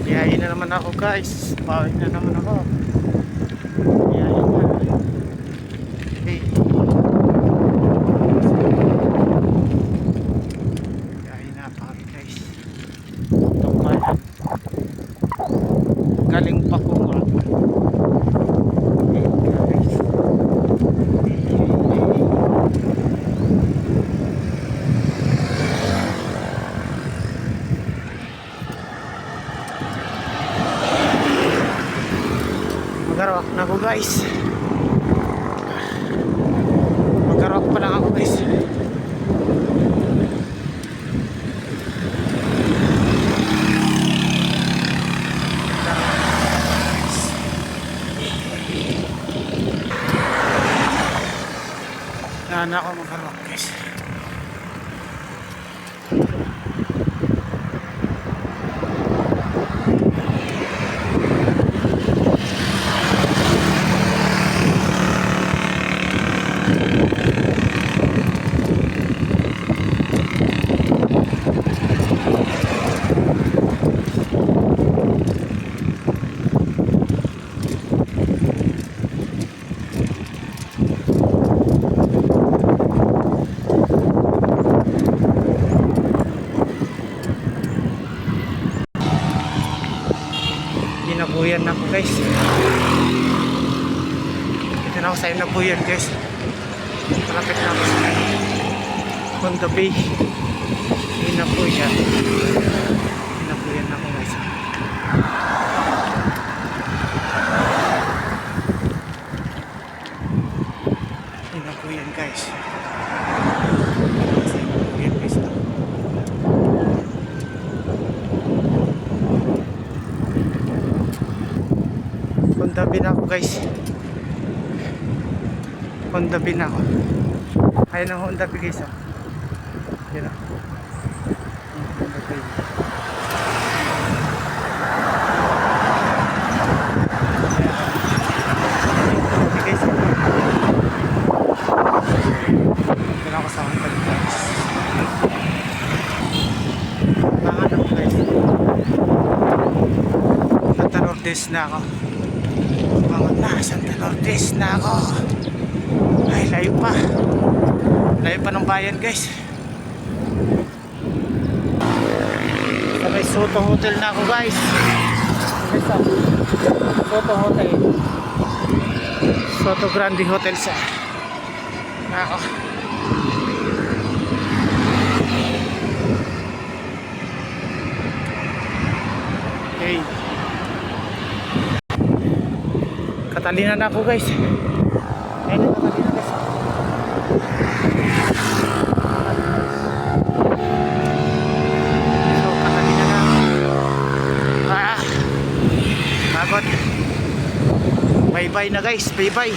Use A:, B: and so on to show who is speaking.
A: Biyahe na naman ako guys. Bawi na naman ako. Biyahe na. Okay. Biyahe na pa kami guys. Tumpay. Galing pa ko nga. Okay guys. Magarawak na ako guys. Magarawak pa lang ako guys. Nana ako magarawak guys. Inabuyan na ako guys. Ito na ako sa inabuyan guys. Malapit na ako sa Honda Bay. Inabuyan. Inabuyan na ako guys. Inabuyan guys. Sa inabuyan guys. Honda Bin ako guys. Honda Bin ako. Ayun ang Honda Bin guys. Yan o. Honda Bin. Guys. Yan ako sa Honda Bin guys. Pangan ako guys. Santa Lourdes na ako. Santa Lourdes na ako. Ay, layo pa. Layo pa ng bayan guys. Sa may Soto Hotel na ako guys. Soto Hotel. Soto Grande Hotel sa na ako. Okay. Catalina na ako guys. Ayun na Catalina guys. So Catalina na. Pagod. Bye bye na guys. Bye bye.